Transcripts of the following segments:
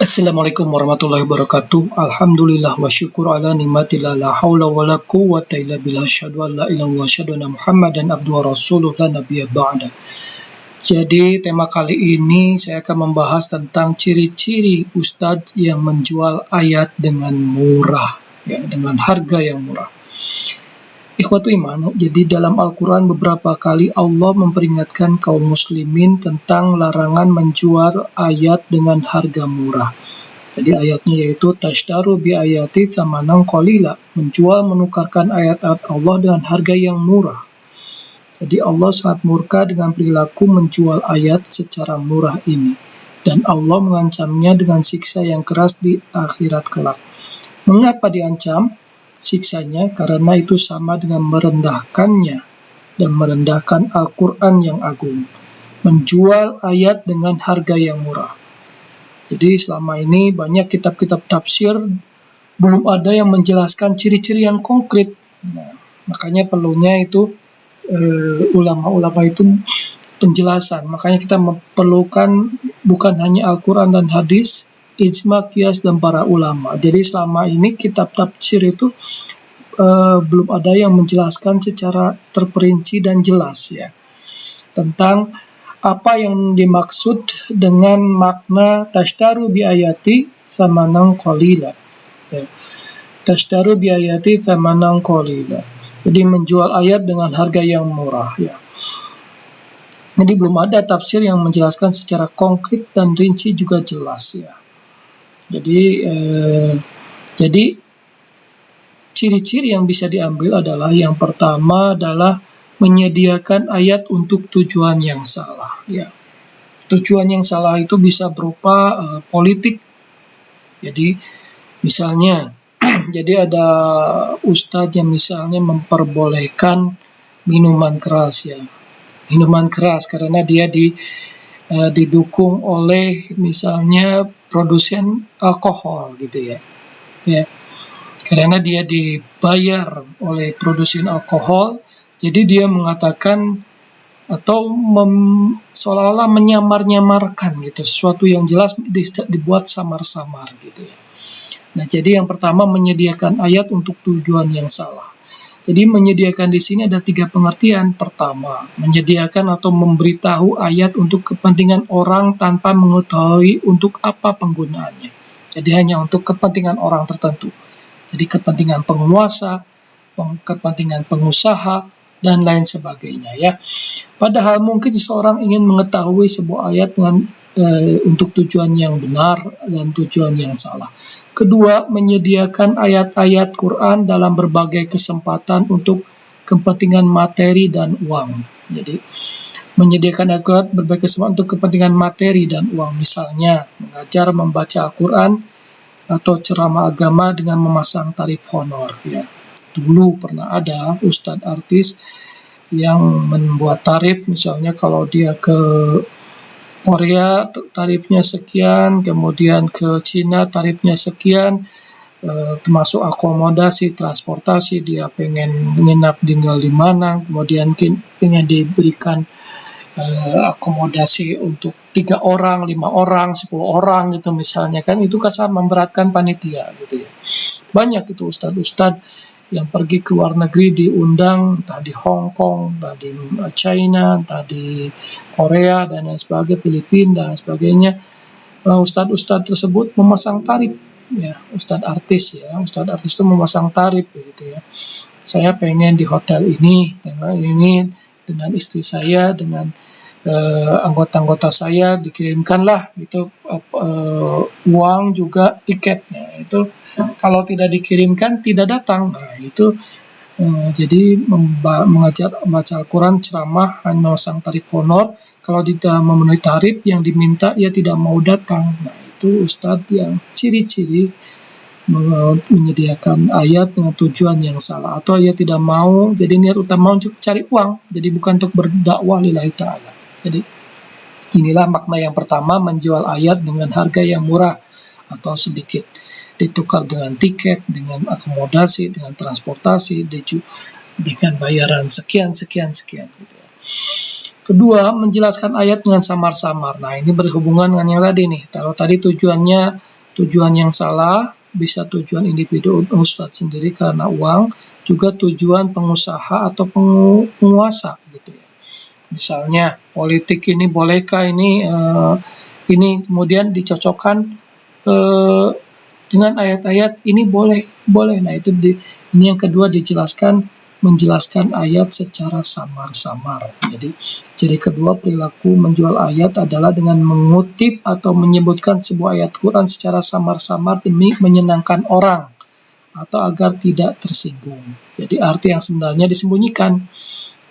Assalamualaikum warahmatullahi wabarakatuh. Alhamdulillah wa syukur ala nikmatillah la haula wa la quwwata illa billah syahadu an la ilaha illallah syahadu anna Muhammadan abduhu wa rasuluh la nabiyya ba'da. Jadi tema kali ini saya akan membahas tentang ciri-ciri ustadz yang menjual ayat dengan murah, ya, dengan harga yang murah. Ikhwatu iman, jadi dalam Al-Quran beberapa kali Allah memperingatkan kaum muslimin tentang larangan menjual ayat dengan harga murah. Jadi ayatnya yaitu tashtaru bi ayati tsamanan qalila, menjual menukarkan ayat-ayat Allah dengan harga yang murah. Jadi Allah sangat murka dengan perilaku menjual ayat secara murah ini, dan Allah mengancamnya dengan siksa yang keras di akhirat kelak. Mengapa diancam? Siksanya karena itu sama dengan merendahkannya dan merendahkan Al-Quran yang agung. Menjual ayat dengan harga yang murah. Jadi selama ini banyak kitab-kitab tafsir belum ada yang menjelaskan ciri-ciri yang konkret. Nah, makanya perlunya itu ulama-ulama itu penjelasan. Makanya kita memerlukan bukan hanya Al-Quran dan hadis, ijma, qiyas, dan para ulama. Jadi selama ini kitab tafsir itu belum ada yang menjelaskan secara terperinci dan jelas, ya, tentang apa yang dimaksud dengan makna tashtaru bi ayati tsamanan qalila. Ya. Tashtaru bi ayati tsamanan qalila. Jadi menjual ayat dengan harga yang murah, ya. Jadi belum ada tafsir yang menjelaskan secara konkret dan rinci juga jelas, ya. Jadi ciri-ciri yang bisa diambil adalah yang pertama adalah menyediakan ayat untuk tujuan yang salah. Ya, tujuan yang salah itu bisa berupa politik. Jadi misalnya, jadi ada ustadz yang misalnya memperbolehkan minuman keras, ya, minuman keras karena dia didukung oleh misalnya produsen alkohol, gitu, ya. Ya, karena dia dibayar oleh produsen alkohol, jadi dia mengatakan atau seolah-olah menyamar-nyamarkan gitu sesuatu yang jelas dibuat samar-samar, gitu, ya. Nah, jadi yang pertama menyediakan ayat untuk tujuan yang salah. Jadi menyediakan di sini ada 3 pengertian. Pertama, menyediakan atau memberitahu ayat untuk kepentingan orang tanpa mengetahui untuk apa penggunaannya. Jadi hanya untuk kepentingan orang tertentu. Jadi kepentingan penguasa, kepentingan pengusaha, dan lain sebagainya, ya. Padahal mungkin seseorang ingin mengetahui sebuah ayat dengan untuk tujuan yang benar dan tujuan yang salah. Kedua, menyediakan ayat-ayat Quran dalam berbagai kesempatan untuk kepentingan materi dan uang. Jadi menyediakan ayat Quran berbagai kesempatan untuk kepentingan materi dan uang. Misalnya mengajar membaca Al-Quran atau ceramah agama dengan memasang tarif honor, ya. Dulu pernah ada ustadz artis yang membuat tarif, misalnya kalau dia ke Korea tarifnya sekian, kemudian ke Cina tarifnya sekian, termasuk akomodasi, transportasi, dia pengen menginap tinggal di mana, kemudian pengen diberikan akomodasi untuk 3 orang, 5 orang, 10 orang, gitu misalnya, kan itu sangat memberatkan panitia, gitu, ya. Banyak itu ustadz-ustadz yang pergi ke luar negeri diundang, entah di Hong Kong, entah di China, entah di Korea, dan lain sebagainya, Filipina, dan lain sebagainya. Ustadz-ustadz tersebut memasang tarif, ya, ustadz artis itu memasang tarif, gitu, ya. Saya pengen di hotel ini, dengan istri saya, dengan anggota-anggota saya, dikirimkanlah gitu uang juga tiketnya. Itu kalau tidak dikirimkan tidak datang. Nah, itu jadi mengajar membaca Al-Quran, ceramah, hanya memasang tarif honor. Kalau tidak memenuhi tarif yang diminta, ia tidak mau datang. Nah, itu ustadz yang ciri-ciri menyediakan ayat dengan tujuan yang salah, atau ia tidak mau, jadi niat utama untuk cari uang, jadi bukan untuk berdakwah lillahi ta'ala. Jadi inilah makna yang pertama, menjual ayat dengan harga yang murah atau sedikit, ditukar dengan tiket, dengan akomodasi, dengan transportasi, dengan bayaran sekian, gitu, ya. Kedua, menjelaskan ayat dengan samar-samar. Nah, ini berhubungan dengan yang tadi nih. Kalau tadi tujuannya Tujuan yang salah bisa tujuan individu ustadz sendiri karena uang, juga tujuan pengusaha atau penguasa gitu ya. Misalnya politik ini bolehkah ini kemudian dicocokkan eh, dengan ayat-ayat ini boleh. Nah itu ini yang kedua menjelaskan ayat secara samar-samar. Jadi kedua, perilaku menjual ayat adalah dengan mengutip atau menyebutkan sebuah ayat Quran secara samar-samar demi menyenangkan orang atau agar tidak tersinggung. Jadi arti yang sebenarnya disembunyikan.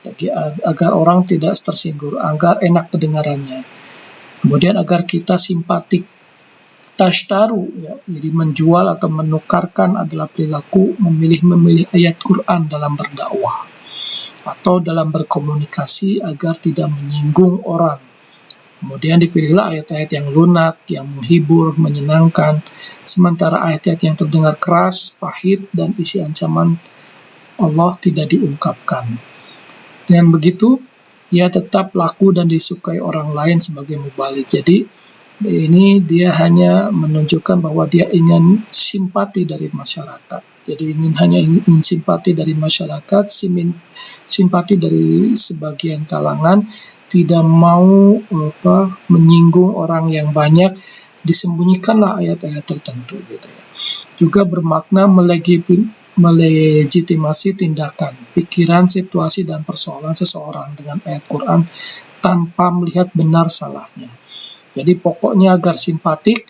Jadi agar orang tidak tersinggung, agar enak kedengarannya. Kemudian agar kita simpatik. Tashtaru, ya, jadi menjual atau menukarkan adalah perilaku memilih ayat Quran dalam berdakwah atau dalam berkomunikasi agar tidak menyinggung orang. Kemudian dipilihlah ayat-ayat yang lunak, yang menghibur, menyenangkan, sementara ayat-ayat yang terdengar keras, pahit, dan isi ancaman Allah tidak diungkapkan. Dengan begitu, ia tetap laku dan disukai orang lain sebagai mubalik. Jadi ini dia hanya menunjukkan bahwa dia ingin simpati dari masyarakat. Jadi ingin simpati dari masyarakat, simpati dari sebagian kalangan, tidak mau menyinggung orang yang banyak, disembunyikanlah ayat-ayat tertentu gitu ya. Juga bermakna melegitimasi tindakan, pikiran, situasi, dan persoalan seseorang dengan ayat Quran tanpa melihat benar salahnya. Jadi pokoknya agar simpatik,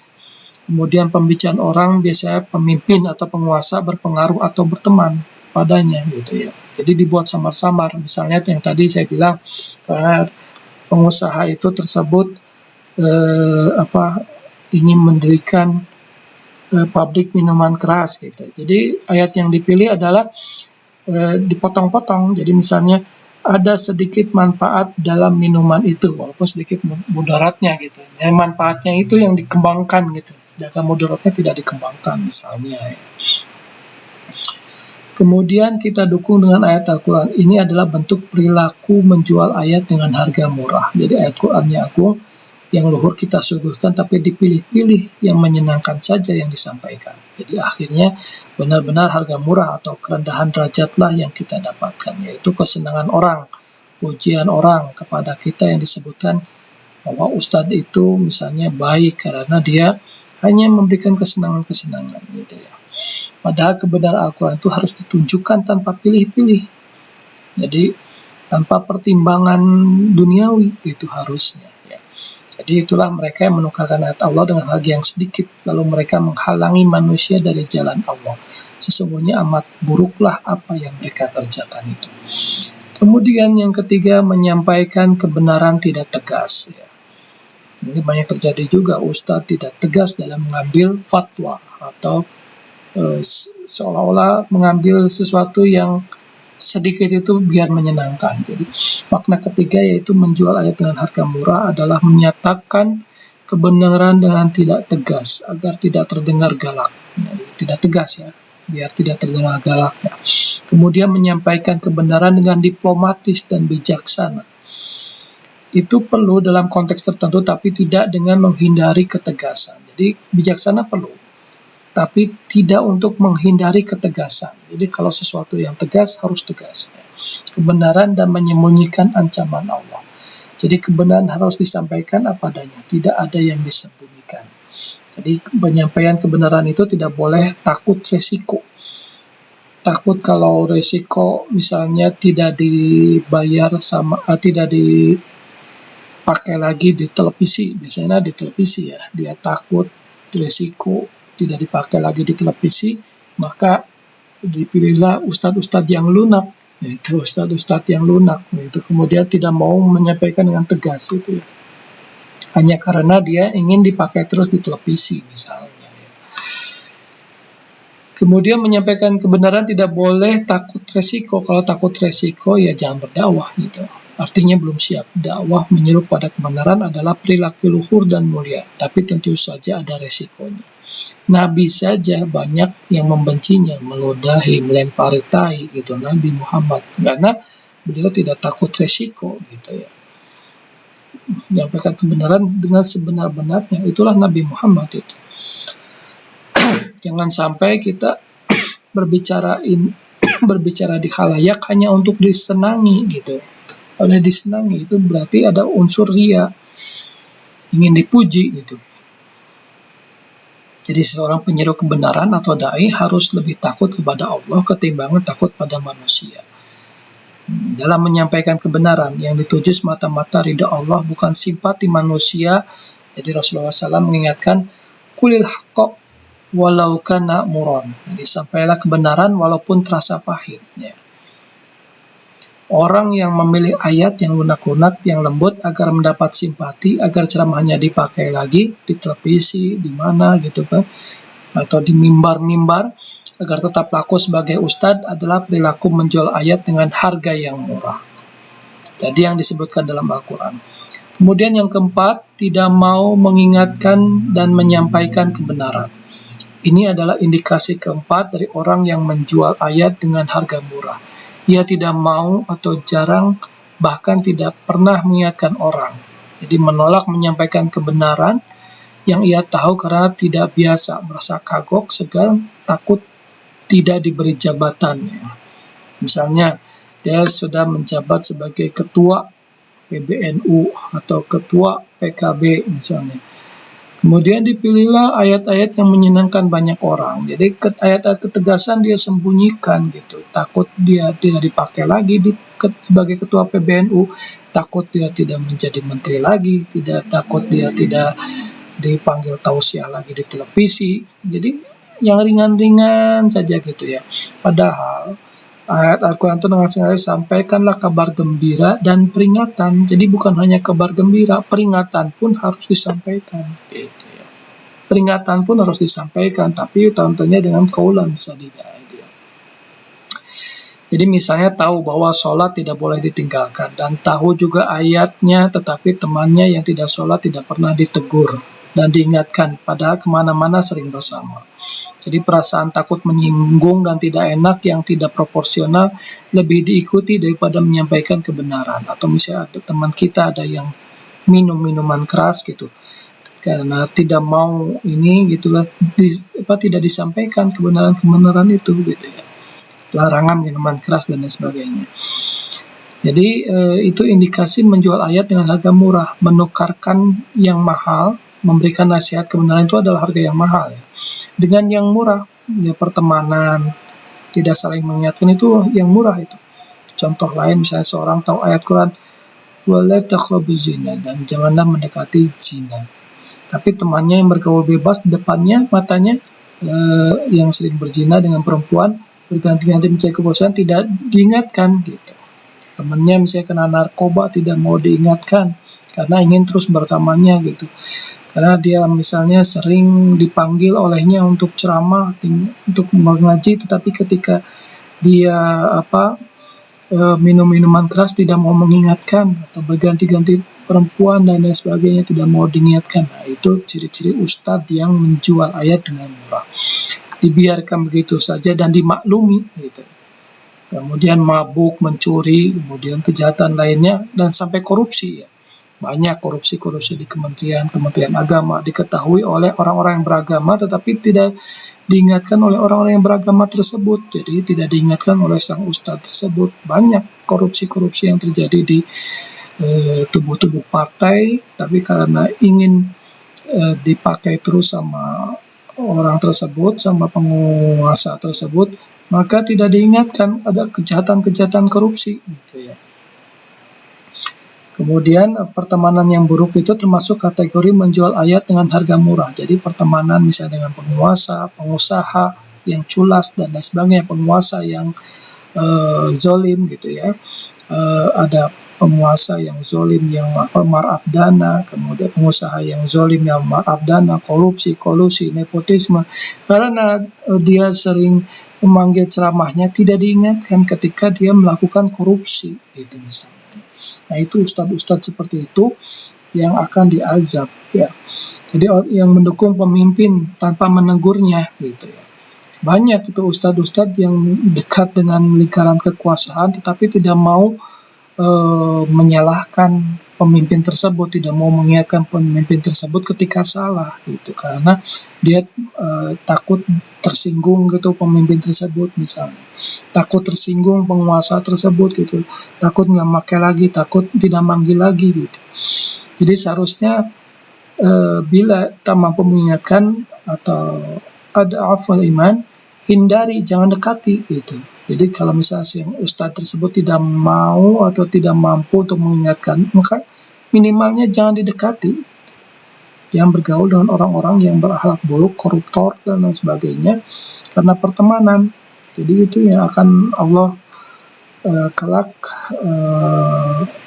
kemudian pembicaraan orang biasanya pemimpin atau penguasa berpengaruh atau berteman padanya gitu ya. Jadi dibuat samar-samar. Misalnya yang tadi saya bilang, pengusaha itu tersebut ingin mendirikan pabrik minuman keras gitu. Jadi ayat yang dipilih adalah dipotong-potong. Jadi misalnya ada sedikit manfaat dalam minuman itu, walaupun sedikit mudaratnya gitu. Manfaatnya itu yang dikembangkan gitu, sedangkan mudaratnya tidak dikembangkan misalnya. Kemudian kita dukung dengan ayat Al-Quran. Ini adalah bentuk perilaku menjual ayat dengan harga murah. Jadi ayat Qurannya agung, yang luhur kita suguhkan, tapi dipilih-pilih yang menyenangkan saja yang disampaikan. Jadi akhirnya benar-benar harga murah atau kerendahan derajatlah yang kita dapatkan, yaitu kesenangan orang, pujian orang kepada kita yang disebutkan bahwa ustadz itu misalnya baik karena dia hanya memberikan kesenangan-kesenangan gitu ya. Padahal kebenaran Al-Quran itu harus ditunjukkan tanpa pilih-pilih. Jadi tanpa pertimbangan duniawi itu harusnya. Jadi itulah mereka yang menukarkan ayat Allah dengan harga yang sedikit, lalu mereka menghalangi manusia dari jalan Allah. Sesungguhnya amat buruklah apa yang mereka kerjakan itu. Kemudian yang ketiga, menyampaikan kebenaran tidak tegas. Ya. Ini banyak terjadi juga, ustadz tidak tegas dalam mengambil fatwa atau seolah-olah mengambil sesuatu yang sedikit itu biar menyenangkan. Jadi makna ketiga yaitu menjual ayat dengan harga murah adalah menyatakan kebenaran dengan tidak tegas agar tidak terdengar galak. Jadi, tidak tegas ya, biar tidak terdengar galak ya. Kemudian menyampaikan kebenaran dengan diplomatis dan bijaksana. Itu perlu dalam konteks tertentu tapi tidak dengan menghindari ketegasan. Jadi bijaksana perlu, tapi tidak untuk menghindari ketegasan. Jadi kalau sesuatu yang tegas harus tegas. Kebenaran dan menyembunyikan ancaman Allah. Jadi kebenaran harus disampaikan apa adanya, tidak ada yang disembunyikan. Jadi penyampaian kebenaran itu tidak boleh takut resiko. Takut kalau resiko misalnya tidak dibayar tidak dipakai lagi di televisi. Biasanya di televisi ya, dia takut resiko tidak dipakai lagi di televisi, maka dipilihlah ustadz-ustadz yang lunak, yaitu ustadz-ustadz yang lunak, yaitu kemudian tidak mau menyampaikan dengan tegas itu ya. Hanya karena dia ingin dipakai terus di televisi misalnya. Kemudian menyampaikan kebenaran tidak boleh takut resiko. Kalau takut resiko ya jangan berdakwah gitu. Artinya belum siap. Dakwah menyeru pada kebenaran adalah perilaku luhur dan mulia, tapi tentu saja ada resikonya. Nabi saja banyak yang membencinya, meludahi, melempari tai gitu Nabi Muhammad, karena beliau tidak takut resiko gitu ya. Menyampaikan kebenaran dengan sebenar-benarnya, itulah Nabi Muhammad itu. Jangan sampai kita berbicara di khalayak hanya untuk disenangi gitu. Oleh disenangi itu berarti ada unsur ria, ingin dipuji gitu. Jadi seorang penyeru kebenaran atau dai harus lebih takut kepada Allah ketimbang takut pada manusia. Dalam menyampaikan kebenaran yang dituju semata-mata ridha Allah, bukan simpati manusia. Jadi Rasulullah SAW mengingatkan, kulil haqqa walau kana muron. Jadi sampailah kebenaran walaupun terasa pahit. Ya. Orang yang memilih ayat yang lunak-lunak, yang lembut agar mendapat simpati, agar ceramahnya dipakai lagi di televisi, di mana gitu kan, atau di mimbar-mimbar, agar tetap laku sebagai ustadz adalah perilaku menjual ayat dengan harga yang murah. Jadi yang disebutkan dalam Al-Quran. Kemudian yang keempat, tidak mau mengingatkan dan menyampaikan kebenaran. Ini adalah indikasi keempat dari orang yang menjual ayat dengan harga murah. Ia tidak mau atau jarang, bahkan tidak pernah mengingatkan orang. Jadi menolak menyampaikan kebenaran yang ia tahu karena tidak biasa, merasa kagok, segan, takut tidak diberi jabatannya. Misalnya, dia sudah menjabat sebagai ketua PBNU atau ketua PKB misalnya. Kemudian dipilihlah ayat-ayat yang menyenangkan banyak orang. Jadi ayat-ayat ketegasan dia sembunyikan gitu. Takut dia tidak dipakai lagi sebagai ketua PBNU. Takut dia tidak menjadi menteri lagi. Takut dia tidak dipanggil tausiah lagi di televisi. Jadi yang ringan-ringan saja gitu ya. Padahal ayat Al-Quran itu dengan sengaja sampaikanlah kabar gembira dan peringatan. Jadi bukan hanya kabar gembira, peringatan pun harus disampaikan. Gitu ya. Peringatan pun harus disampaikan, tapi tentunya dengan qaulan sadida. Gitu ya. Jadi misalnya tahu bahwa sholat tidak boleh ditinggalkan, dan tahu juga ayatnya, tetapi temannya yang tidak sholat tidak pernah ditegur dan diingatkan, padahal kemana-mana sering bersama. Jadi perasaan takut menyinggung dan tidak enak yang tidak proporsional lebih diikuti daripada menyampaikan kebenaran. Atau misalnya ada teman kita ada yang minum minuman keras gitu, karena tidak mau ini gitu tidak disampaikan kebenaran itu gitu ya, larangan minuman keras dan lain sebagainya. Jadi itu indikasi menjual ayat dengan harga murah, menukarkan yang mahal. Memberikan nasihat kebenaran itu adalah harga yang mahal ya. Dengan yang murah, ya pertemanan, tidak saling mengingatkan itu yang murah itu. Contoh lain misalnya seorang tahu ayat Quran, wala taqrabuz zina, dan janganlah mendekati zina. Tapi temannya yang bergaul bebas depannya matanya yang sering berzina dengan perempuan berganti-ganti mencari kebosanan tidak diingatkan gitu. Temannya misalnya kena narkoba tidak mau diingatkan karena ingin terus bersamanya gitu. Karena dia misalnya sering dipanggil olehnya untuk ceramah, untuk mengaji, tetapi ketika dia minum minuman keras tidak mau mengingatkan, atau berganti-ganti perempuan dan lain sebagainya tidak mau diingatkan. Nah, itu ciri-ciri ustadz yang menjual ayat dengan murah. Dibiarkan begitu saja dan dimaklumi gitu. Kemudian mabuk, mencuri, kemudian kejahatan lainnya, dan sampai korupsi ya. Banyak korupsi di kementerian agama diketahui oleh orang-orang yang beragama tetapi tidak diingatkan oleh orang-orang yang beragama tersebut. Jadi tidak diingatkan oleh sang ustadz tersebut. Banyak korupsi yang terjadi di tubuh-tubuh partai, tapi karena ingin dipakai terus sama orang tersebut, sama penguasa tersebut, maka tidak diingatkan ada kejahatan korupsi gitu ya. Kemudian pertemanan yang buruk itu termasuk kategori menjual ayat dengan harga murah. Jadi pertemanan misalnya dengan penguasa, pengusaha yang culas dan lain sebagainya, penguasa yang zolim gitu ya. Ada penguasa yang zolim yang marab dana, kemudian pengusaha yang zolim yang marab dana, korupsi, kolusi, nepotisme. Karena dia sering memanggil ceramahnya tidak diingatkan ketika dia melakukan korupsi itu misalnya. Nah itu ustadz-ustadz seperti itu yang akan diazab ya. Jadi yang mendukung pemimpin tanpa menegurnya gitu ya. Banyak itu ustadz-ustadz yang dekat dengan lingkaran kekuasaan tetapi tidak mau menyalahkan pemimpin tersebut, tidak mau mengingatkan pemimpin tersebut ketika salah gitu, karena dia takut tersinggung gitu pemimpin tersebut misalnya, takut tersinggung penguasa tersebut gitu, takut nggak pakai lagi, takut tidak manggil lagi gitu. Jadi seharusnya bila tak mampu mengingatkan atau ada afal iman, hindari, jangan dekati gitu. Jadi kalau misalnya si ustadz tersebut tidak mau atau tidak mampu untuk mengingatkan, maka minimalnya jangan didekati. Jangan bergaul dengan orang-orang yang berakhlak buruk, koruptor dan lain sebagainya, karena pertemanan. Jadi itu yang akan Allah kelak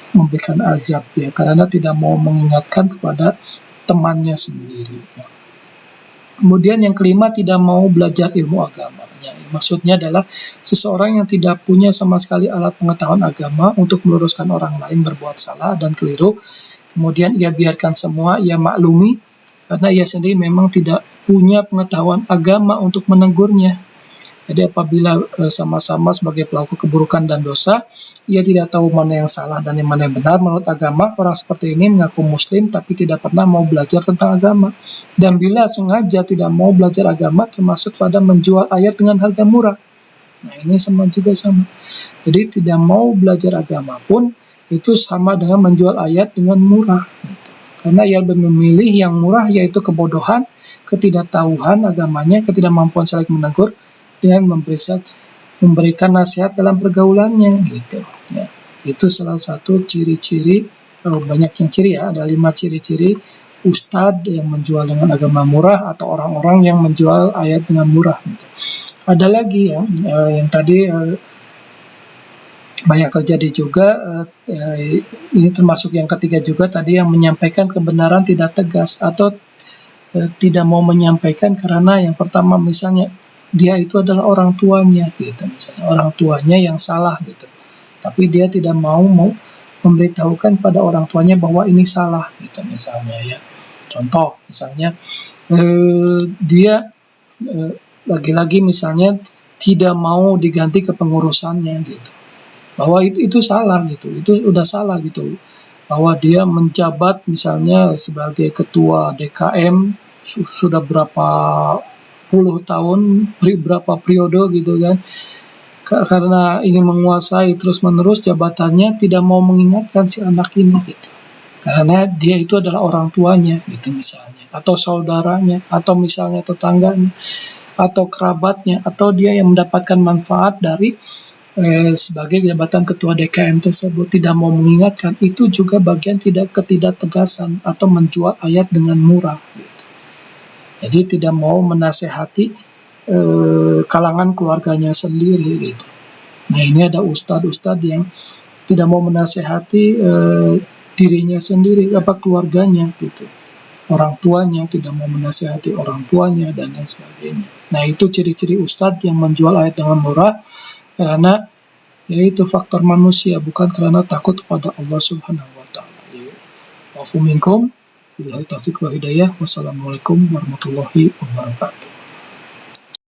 memberikan azab ya, karena tidak mau mengingatkan kepada temannya sendiri. Kemudian yang kelima, tidak mau belajar ilmu agama. Ya, maksudnya adalah seseorang yang tidak punya sama sekali alat pengetahuan agama untuk meluruskan orang lain berbuat salah dan keliru. Kemudian ia biarkan semua, ia maklumi, karena ia sendiri memang tidak punya pengetahuan agama untuk menegurnya. Jadi apabila sama-sama sebagai pelaku keburukan dan dosa, ia tidak tahu mana yang salah dan mana yang benar menurut agama. Orang seperti ini mengaku muslim tapi tidak pernah mau belajar tentang agama. Dan bila sengaja tidak mau belajar agama, termasuk pada menjual ayat dengan harga murah. Nah ini sama. Jadi tidak mau belajar agama pun itu sama dengan menjual ayat dengan murah. Karena ia lebih memilih yang murah, yaitu kebodohan, ketidaktahuan agamanya, ketidakmampuan saling menegur, dengan memberikan nasihat dalam pergaulannya gitu ya. Itu salah satu ciri-ciri, banyak yang ciri ya, ada 5 ciri-ciri ustadz yang menjual dengan agama murah atau orang-orang yang menjual ayat dengan murah gitu. Ada lagi ya, yang tadi banyak terjadi juga, ini termasuk yang ketiga juga tadi, yang menyampaikan kebenaran tidak tegas atau tidak mau menyampaikan karena yang pertama misalnya dia itu adalah orang tuanya gitu, misalnya orang tuanya yang salah gitu, tapi dia tidak mau memberitahukan pada orang tuanya bahwa ini salah gitu misalnya ya. Contoh misalnya dia lagi-lagi misalnya tidak mau diganti kepengurusannya gitu, bahwa itu salah gitu, itu udah salah gitu, bahwa dia menjabat misalnya sebagai ketua DKM sudah berapa puluh tahun, berapa periode gitu kan, karena ingin menguasai terus-menerus jabatannya, tidak mau mengingatkan si anak ini gitu, karena dia itu adalah orang tuanya gitu misalnya, atau saudaranya, atau misalnya tetangganya, atau kerabatnya, atau dia yang mendapatkan manfaat dari sebagai jabatan ketua DKM tersebut, tidak mau mengingatkan. Itu juga bagian ketidaktegasan atau menjual ayat dengan murah gitu. Jadi tidak mau menasehati kalangan keluarganya sendiri gitu. Nah ini ada ustadz yang tidak mau menasehati dirinya sendiri, keluarganya gitu, orang tuanya, tidak mau menasehati orang tuanya dan lain sebagainya. Nah itu ciri-ciri ustadz yang menjual ayat dengan murah, karena yaitu faktor manusia, bukan karena takut kepada Allah Subhanahu wa taala. Wa'fu minkum, billahi taufiq wa hidayah. Wassalamualaikum warahmatullahi wabarakatuh.